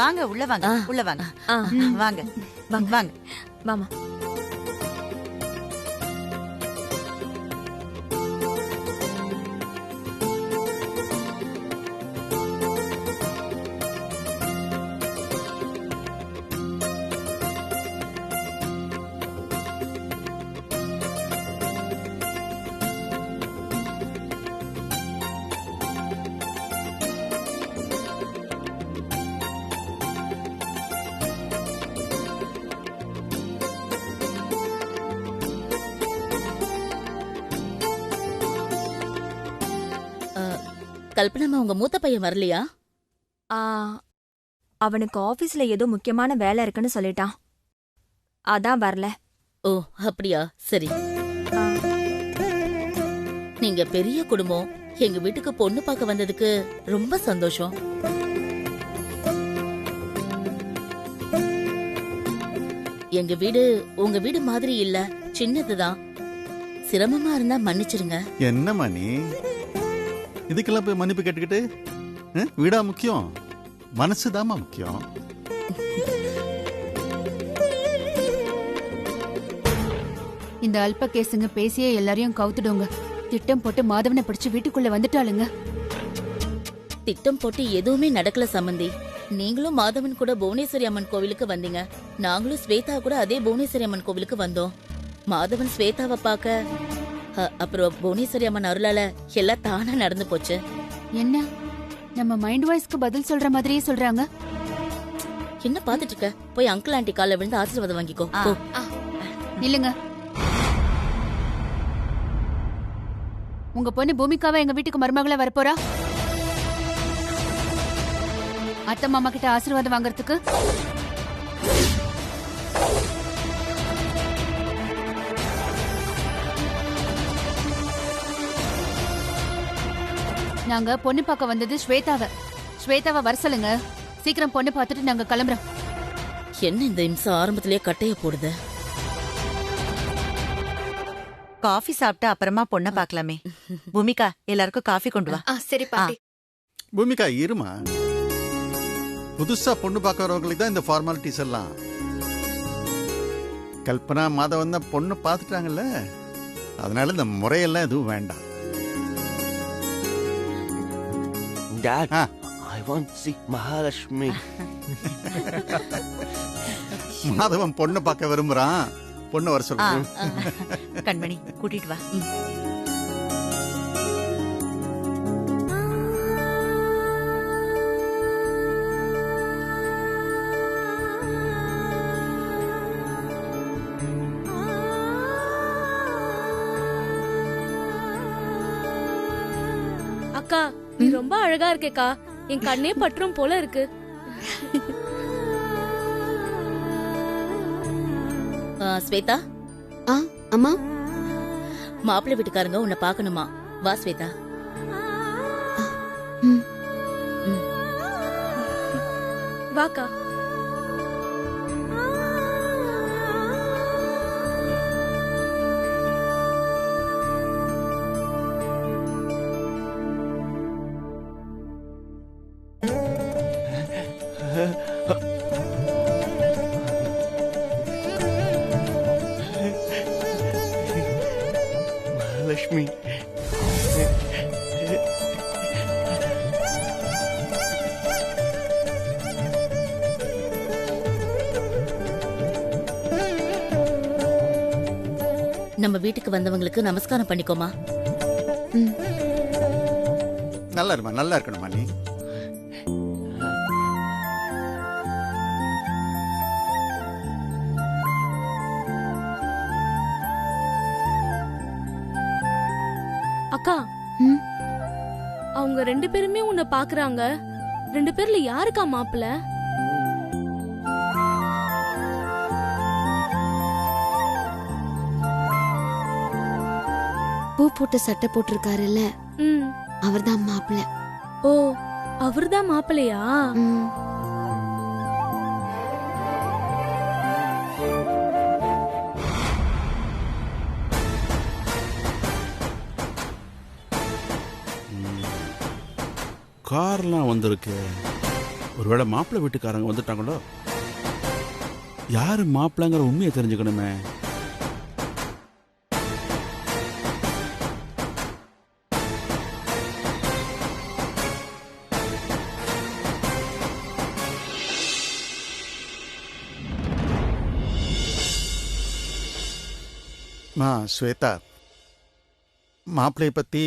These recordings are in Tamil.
வாங்க உள்ள வாங்க உள்ள வாங்க வாங்க வாங்க வாங்க வாமா. கல்பனா, உங்க மூத்த பையன் வரலையா? அவனுக்கு ஆபீஸ்ல ஏதோ முக்கியமான வேலை இருக்குன்னு சொல்லிட்டான். அதான் வரல. ஓ அப்படியா, சரி. நீங்க பெரிய குடும்பம், எங்க வீட்டுக்கு பொண்ணு பார்க்க வந்ததுக்கு ரொம்ப சந்தோஷம். எங்க வீடு உங்க வீடு மாதிரி இல்ல, சின்னதுதான். சிரமமா இருந்தா மன்னிச்சிருங்க. என்ன மணி, இதுக்கெல்லாம் போய் மன்னிப்பு கேட்டுக்கிட்டு? வீடா முக்கியம், மனசுதாமா முக்கியம். இந்த அல்ப கேசுங்க பேசியே எல்லாரையும் கவுத்துடுங்க. திட்டம் போட்டு மாதவனை பிடிச்சு வீட்டுக்குள்ள வந்துட்டாளுங்க. திட்டம் போட்டு எதுவுமே நடக்கல சம்பந்தி. நீங்களும் மாதவன் கூட புவனேஸ்வரி அம்மன் கோவிலுக்கு வந்தீங்க, நாங்களும் ஸ்வேதா கூட அதே புவனேஸ்வரி அம்மன் கோவிலுக்கு வந்தோம். மாதவன் ஸ்வேதாவை பார்க்க, அப்புறம் புவனேஸ்வரி அம்மன் அருளால எல்லாம் தானா நடந்து போச்சு. என்ன நம்ம மைண்ட் வாய்ஸ்க்கு பதில் சொல்ற மாதிரியே சொல்றாங்க. என்ன பாத்துட்டு இருக்க? போய் அங்கிள் ஆண்டி கால விழுந்து ஆசீர்வாதம் வாங்கிக்கோ. இல்லங்க, உங்க பொண்ணு பூமிகாவை எங்க வீட்டுக்கு மருமகளா வரப்போறா? அத்தை மாமா கிட்ட ஆசீர்வாதம் வாங்கறதுக்கு? நாங்க பொண்ணு பார்க்க வந்தது ஸ்வேதாவை வர சொல்லுங்க. சீக்கிரம் பொண்ணு பார்த்துட்டு நாங்க கிளம்புறோம். என்ன இந்த இம்சம் ஆரம்பத்திலேயே கட்டைய போடுது? காஃபி சாப்பிட்டு அப்புறமா பொண்ணை பார்க்கலாமே. பூமிகா, எல்லாருக்கும் காஃபி கொண்டு வா. சரி பாட்டி. பூமிகா இருமா, புதுசா பொண்ணு பார்க்க வரவங்களுக்கு தான் இந்த ஃபார்மாலிட்டிஸ் எல்லாம். கல்பனா மாதவன் தான் பொண்ணு பார்த்துட்டாங்கல்ல, அதனால இந்த முறையெல்லாம் எதுவும் வேண்டாம். Dad, I want to see Mahalakshmi. Madhavan பொண்ணு பார்க்க விரும்புறான், பொண்ணு வர சொல்றேன். கண்மணி கூட்டிட்டு வா. அக்கா, நீ ரொம்ப அழகா இருக்கேக்கா. என் கண்ணே பற்றும் போல இருக்கு. ஸ்வேதா. அம்மா, மாப்பிள்ளை வீட்டுக்காரங்க உன்னை பாக்கணுமா? வா ஸ்வேதா. வாக்கா. Mahalakshmi. நம்ம வீட்டுக்கு வந்தவங்களுக்கு நமஸ்காரம் பண்ணிக்கோமா. நல்லா இருமா, நல்லா இருக்கணுமா நீ. அக்கா, அவங்க ரெண்டு பேருமே உன்னை பாக்குறாங்க. ரெண்டு பேர்ல யாருக்கா மாப்பிள்ள? பூ போட்டு சட்டை போட்டிருக்காருல்ல, அவர்தான் மாப்பிள்ள. ஓ, அவர்தான் மாப்பிள்ளையா? கார்லாம் வந்திருக்கு. ஒருவேளை மாப்பிள்ளை வீட்டுக்காரங்க வந்துட்டாங்களோ? யாரு மாப்பிள்ளைங்கிற உண்மையை தெரிஞ்சுக்கணுமே. ஸ்வேதா, மாப்பிள்ளைய பத்தி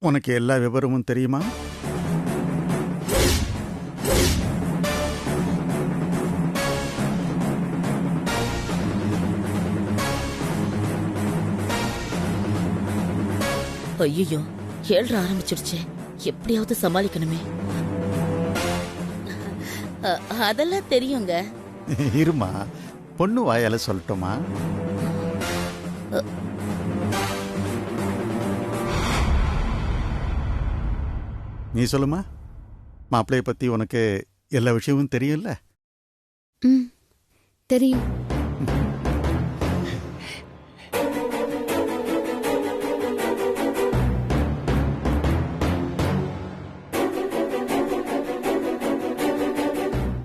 உனக்கு எல்லா விவரமும் தெரியுமா? ஐயோ, 7 ஆரம்பிச்சிடுச்சே, எப்படியாவது சமாளிக்கணுமே. அதெல்லாம் தெரியுங்க. இருமா, பொண்ணு வாயால சொல்லட்டுமா? நீ சொல்லுமா, மாப்பிள்ளைய பத்தி உனக்கு எல்லா விஷயமும் தெரியும்ல? தெரியும்.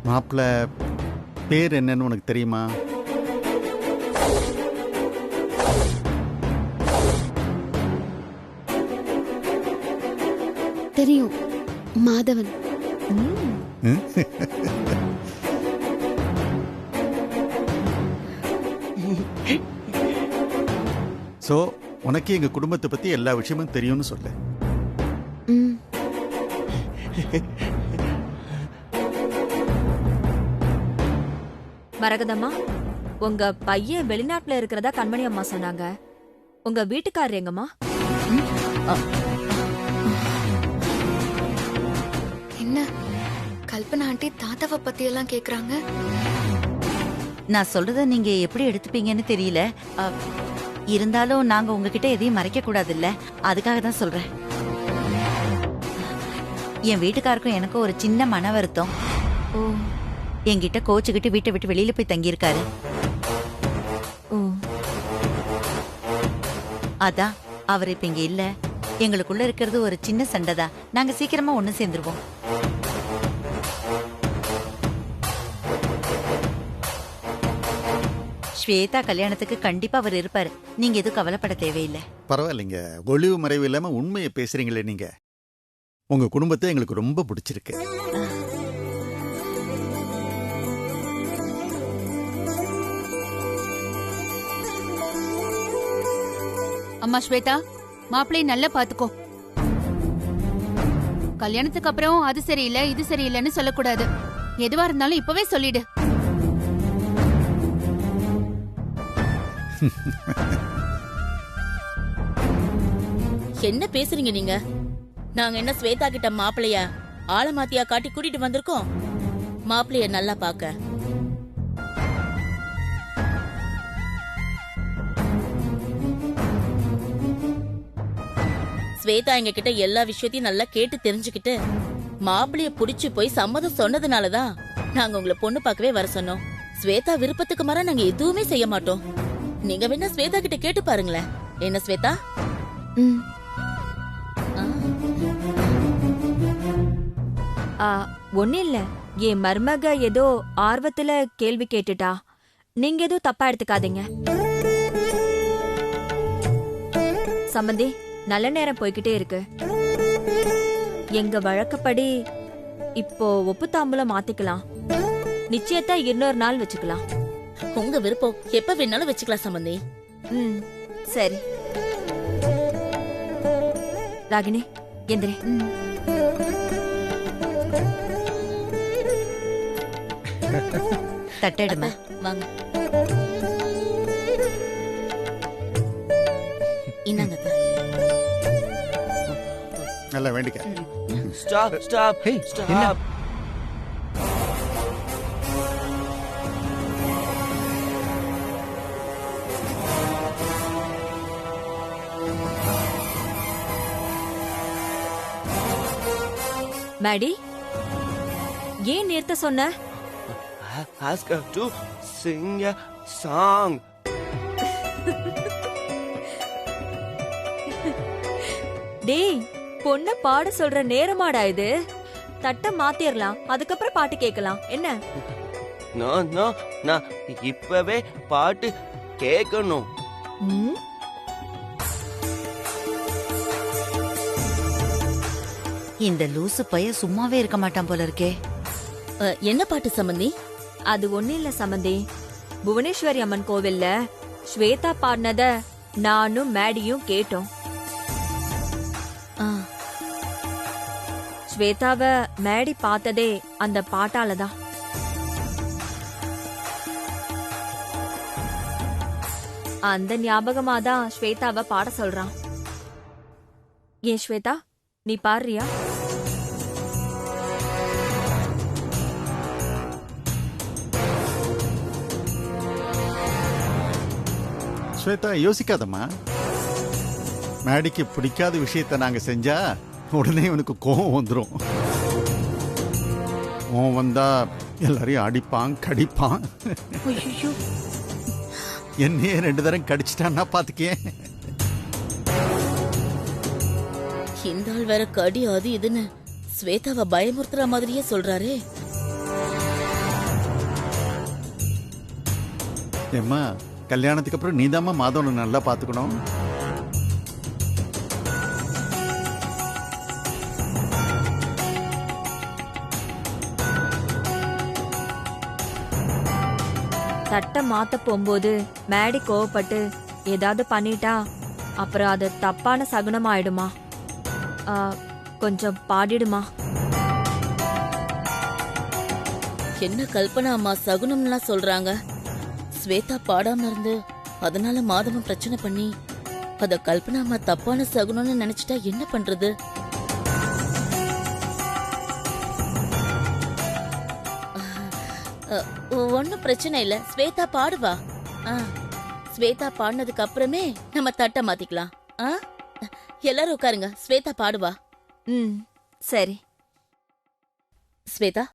மாப்பிள்ளை பேர் என்னன்னு உனக்கு தெரியுமா? தெரியும், மாதவன். சோ உனக்கு எங்க குடும்பத்தை பத்தி எல்லா விஷயமும் தெரியும்னு சொல்லு. மரகதம்மா, உங்க பையன் வெளிநாட்டுல இருக்கிறதா கண்மணி அம்மா சொன்னாங்க. உங்க வீட்டுக்காரர் எங்கம்மா? என்ன கல்பனா ஆண்டி தாத்தாவை பத்தி எல்லாம் கேக்குறாங்க? நான் சொல்றத நீங்க எப்படி எடுத்துப்பீங்கன்னு தெரியல. இருந்தாலும் நாங்க உங்ககிட்ட எதையும் மறைக்க கூடாது இல்ல, அதுக்காக தான் சொல்றேன். என் வீட்டுக்காருக்கும் எனக்கும் ஒரு சின்ன மன வருத்தம். என்கிட்ட கோச்சுக்கிட்டு வீட்டை விட்டு வெளியில போய் தங்கியிருக்காரு. அதான் அவர் இப்ப இங்க இல்ல. எங்களுக்குள்ள இருக்கிறது ஒரு சின்ன சண்டைதான். நாங்க சீக்கிரமா ஒண்ணு சேர்ந்துருவோம். ஸ்வேதா கல்யாணத்துக்கு கண்டிப்பா அவர் இருப்பாரு. நீங்க எதுவும் கவலைப்பட தேவையில்லை. பரவாயில்லைங்க, ஒளிவு மறைவு இல்லாம உண்மையை பேசுறீங்களே நீங்க. உங்க குடும்பத்தை எங்களுக்கு ரொம்ப பிடிச்சிருக்கு. அம்மா ஸ்வேதா, மாப்பிள்ளைய நல்லா பாத்துக்கோ. கல்யாணத்துக்கு அப்புறம் அது சரியில்லை இது சரியில்லைன்னு சொல்லக்கூடாது. எதுவா இருந்தாலும் இப்பவே சொல்லிடு. என்ன பேசுறீங்க நீங்க? நாங்க என்ன ஸ்வேதா கிட்ட மாப்பிளைய ஆளமாத்தியா காட்டி கூட்டிட்டு வந்திருக்கோம்? மாப்பிளைய நல்லா பாக்க. ஸ்வேதா எங்க கிட்ட எல்லா விஷயத்தையும் நல்லா கேட்டு தெரிஞ்சுக்கிட்டு மாப்பிளைய புடிச்சு போய் சம்மதம் சொன்னதுனாலதான் நாங்க உங்களை பொண்ணு பார்க்கவே வர சொன்னோம். ஸ்வேதா விருப்பத்துக்கு மாற நாங்க எதுவுமே செய்ய மாட்டோம். நீங்க வேணா ஸ்வேதா கிட்ட கேட்டு பாருங்களேன். என்ன ஸ்வேதா? ஒண்ணு இல்ல, என் மருமக ஏதோ ஆர்வத்துல கேள்வி கேட்டுட்டா. நீங்க எதுவும் தப்பா எடுத்துக்காதீங்க. சம்பந்தி, நல்ல நேரம் போய்கிட்டே இருக்கு. எங்க வழக்கப்படி இப்போ ஒப்பு தாம்பூலம் மாத்திக்கலாம். நிச்சயத்தை இன்னொரு நாள் வச்சுக்கலாம். உங்க விருப்பம், எப்ப வேணாலும் வச்சுக்கலாம் சம்பந்தி. சரி. ராகினி, எந்திரி. தட்டெடுமா. வாங்க, இன்னாங்க. நல்லா வேண்டிக்க. Stop, stop, hey, stop. Maddy, ஏன் நிறுத்த சொன்ன? Ask her to sing a song. டேய், பொண்ண பாட சொல்ற நேரமாடா இது? தட்டை மாத்திரலாம், அதுக்கப்புறம் பாட்டு கேட்கலாம். என்ன? நான் இப்பவே பாட்டு கேட்கணும். ம்? இந்த லூசு பைய சும்மாவே இருக்க மாட்டான் போல இருக்கே. என்ன பாட்டு சம்பந்தி? அது ஒண்ணு இல்ல சம்பந்தி. புவனேஸ்வரி அம்மன் கோவில்ல ஸ்வேதா பாடினத நானும் மேடியும் கேட்டோம். ஆ, ஸ்வேதாவ மேடி பார்த்ததே அந்த பாட்டாலதான். அந்த ஞாபகமாதான் ஸ்வேதாவ பாட சொல்றான். ஏன் ஸ்வேதா, நீ பாடுறியா? ஸ்வேதா யோசிக்காதம்மா. மேடிக்கு பிடிக்காத விஷயத்த நாங்க செஞ்சா உடனே இவனுக்கு கோவம் வந்துடும். கோவம் வந்தா எல்லாரையும் அடிப்பான் கடிப்பான். ஐயோ, என்னையே 2 தரம் கடிச்சிட்டான்னா பாத்துக்கே. இந்த ஆள் வேற கடி அது இதுன்னு ஸ்வேதாவை பயமுறுத்துற மாதிரியே சொல்றாரே. ஏம்மா, கல்யாணத்துக்கு அப்புறம் நீதாம்மா மாதவனை நல்லா பாத்துக்கணும். தட்டை மாத்த போகும்போது மேடி கோவப்பட்டு ஏதாவது பண்ணிட்டா அப்புறம் அது தப்பான சகுனம் ஆயிடுமா? கொஞ்சம் பாடிடுமா? என்ன கல்பனா அம்மா சகுனம்லாம் சொல்றாங்க? ஸ்வேதா பாடாம இருந்து அதனால மாதவன் பிரச்சனை பண்ணி அத கல்பனா அம்மா தப்பான சகுனம்னு நினைச்சிட்டா என்ன பண்றது? ஒன்னும் பிரச்சனை இல்ல, ஸ்வேதா பாடுவா. ஸ்வேதா பாடினதுக்கு அப்புறமே நம்ம தட்டை மாத்திக்கலாம். எல்லாரும் உட்காருங்க, ஸ்வேதா பாடுவா. ம், சரி. ஸ்வேதா,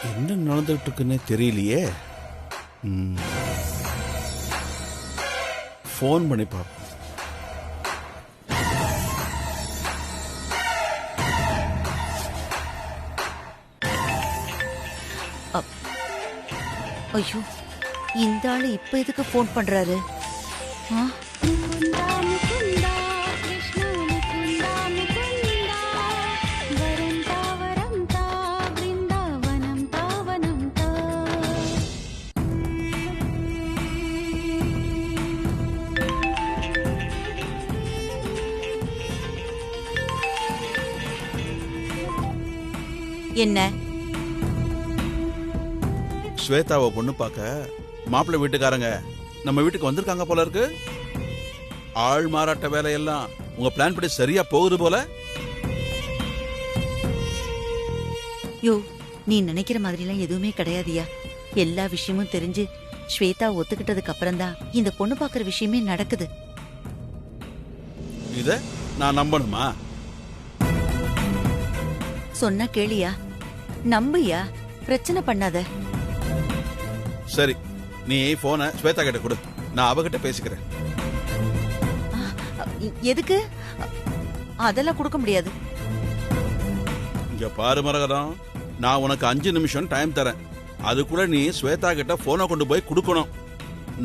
என்ன நடந்துட்டு இருக்குன்னே தெரியலையே. ஃபோன் பண்ணி பார்ப்போம். ஐயோ, இந்த ஆளு இப்ப எதுக்கு போன் பண்றாரு? என்ன? ஸ்வேதாவை பொண்ணு பார்க்க மாப்பிள்ளை வீட்டுக்காரங்க நம்ம வீட்டுக்கு வந்திருக்காங்க போல இருக்கு. ஆள் மாறாட்ட வேலையெல்லாம் உங்க பிளான் படி சரியா போகுது போல. யோ, நீ நினைக்கிற மாதிரிலாம் எதுவுமே கிடையாதியா. எல்லா விஷயமும் தெரிஞ்சு ஸ்வேதா ஒத்துக்கிட்டதுக்கு அப்புறம் தான் இந்த பொண்ணு பாக்குற விஷயமே நடக்குது. இத நான் நம்பணுமா? சொன்னா கேளியா, நம்பியா, பிரச்சனை பண்ணாத. சரி, நீ போனை ஸ்வேதா கிட்ட கொடு, நான் அவகிட்ட பேசிக்கிறேன். எதுக்கு? அதெல்லாம் கொடுக்க முடியாது. இங்க பாரு மரகதம், நான் உனக்கு 5 நிமிஷம் டைம் தரேன். அதுக்குள்ள நீ ஸ்வேதா கிட்ட போனை கொண்டு போய் கொடுக்கணும்.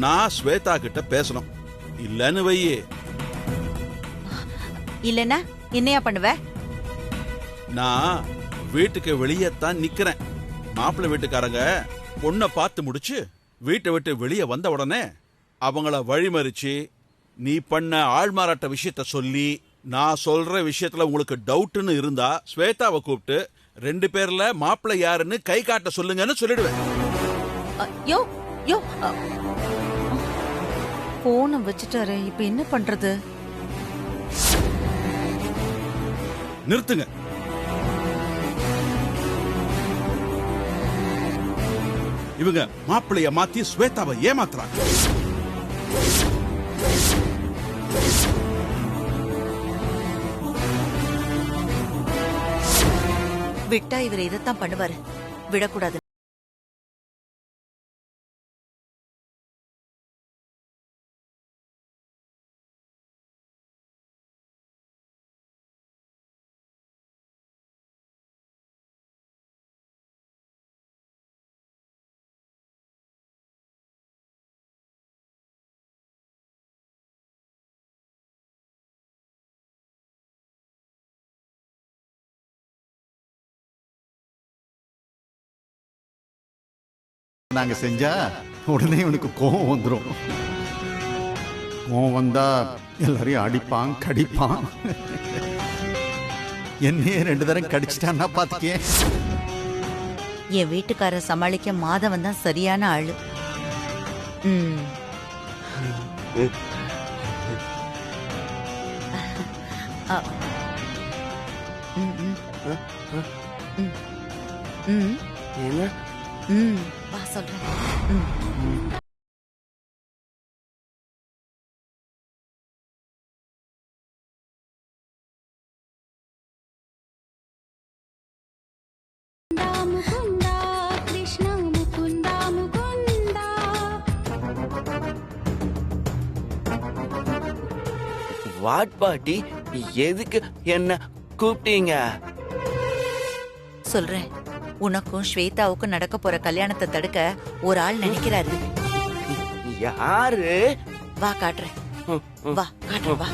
நான் ஸ்வேதா கிட்ட பேசணும். இல்லன்னு வையே. இல்லன்னா என்னையா பண்ணுவ? நான் வீட்டுக்கு வெளியே தான் நிக்கிறேன். மாப்பிள்ளை வீட்டுக்காரங்க பொண்ணை பார்த்து முடிச்சு வீட்டை விட்டு வெளியே வந்த உடனே அவங்கள வழிமறிச்சு நீ பண்ண ஆள்மாறாட்ட விஷயத்த சொல்லி நான் சொல்ற விஷயத்துல உங்களுக்கு டவுட்னு இருந்தா ஸ்வேதாவை கூப்பிட்டு 2 பேர்ல மாப்பிள்ளை யாருன்னு கை காட்ட சொல்லுங்கன்னு சொல்லிடுவேன். யோ யோ போன வச்சுட்டாரு, இப்ப என்ன பண்றது? நிறுத்துங்க. இவங்க மாப்பிள்ளைய மாத்தி ஸ்வேதாவை ஏமாத்துறாங்க. விட்டா இவர் இதைத்தான் பண்ணுவாரு. விடக்கூடாது. நாங்க செஞ்சா உடனே இவனுக்கு கோவம் வந்துடும். கோவம் வந்தா எல்லாரையும் அடிப்பான் கடிப்பான். என்னையே 2 தரம் கடிச்சிட்டான்னா பாத்துக்கே. என் வீட்டுக்காரர் சமாளிக்க மாதவன் தான் சரியான ஆளு. என்ன வா சொல்றேன். வாட் பாட்டி, எதுக்கு என்ன கூப்பிட்டீங்க? சொல்றேன். உனக்கும் ஸ்வேதாவுக்கும் நடக்க போற கல்யாணத்தை தடுக்க ஒரு ஆள் நினைக்கிறாரு. யாரு? வா காட்டுறேன். வா காட்டுறேன். வா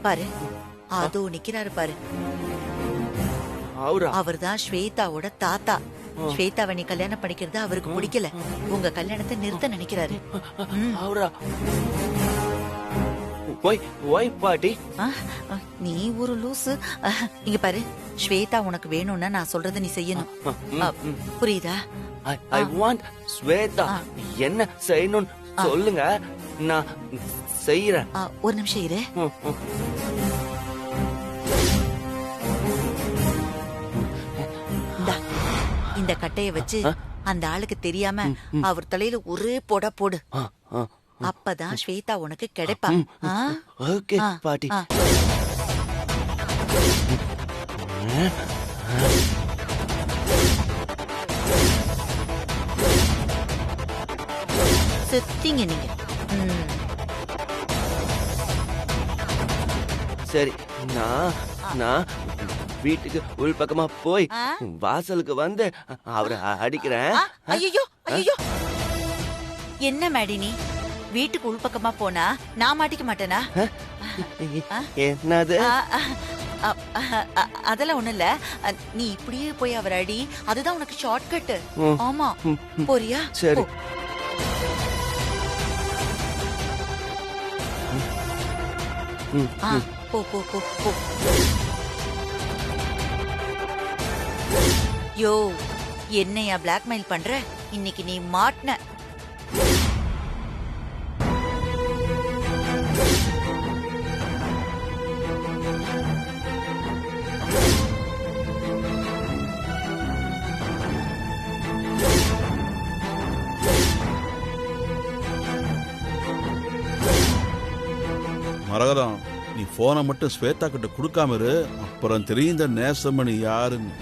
பாரு, அதோ நிக்கிறாரு பாரு. அவர்தான் ஸ்வேதாவோட தாத்தா. ஸ்வேதாவை நீ கல்யாணம் பண்ணிக்கிறது அவருக்கு பிடிக்கல. உங்க கல்யாணத்தை நிறுத்த நினைக்கிறாரு. பாட்டி, நீ ஒரு லூசு. இங்க பாரு, ஸ்வேதா உனக்கு வேணும்னா நான் சொல்றத நீ செய்யணும். புரியுதா? I want ஸ்வேதா என்ன செய்யணும் சொல்லுங்க, நான் செய்யறேன். ஒரு நிமிஷம் இரு. இந்த கட்டைய வச்சு அந்த ஆளுக்கு தெரியாம அவர் தலையில ஒரே போட போடு. அப்பதான் ஸ்வேதா உனக்கு கிடைப்பா. ஓகே பாட்டி. செத்தீங்க நீங்க. சரி, நான் வீட்டுக்கு உள் பக்கமா போய் வாசலுக்கு வந்து அவரை அடிக்கிறேன். ஐயோ ஐயோ, என்ன மேடி நீ வீட்டுக்கு உள் பக்கமா போனா நான் மாட்டிக்க மாட்டேனா? என்னது? அதெல்லாம் ஒண்ணு இல்ல. நீ இப்படியே போய் அவர் அடி, அதுதான் உனக்கு ஷார்ட் கட். ஆமா, போறியா? சரி. போ போ போ போ. யோ, என்னையா பிளாக்மெயில் பண்ற? இன்னைக்கு நீ மாட்ன. மரகதம், நீ போனை மட்டும் ஸ்வேதா கிட்ட கொடுக்காம இரு. அப்புறம் தெரியும் இந்த நேசமணி யாருன்னு.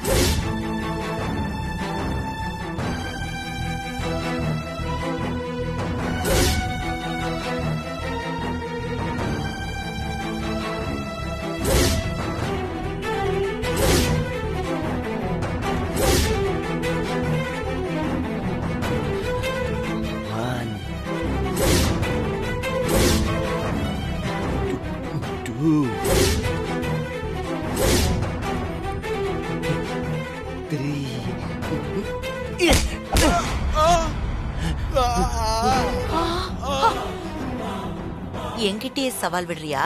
என்கிட்டயே சவால் விடுறியா?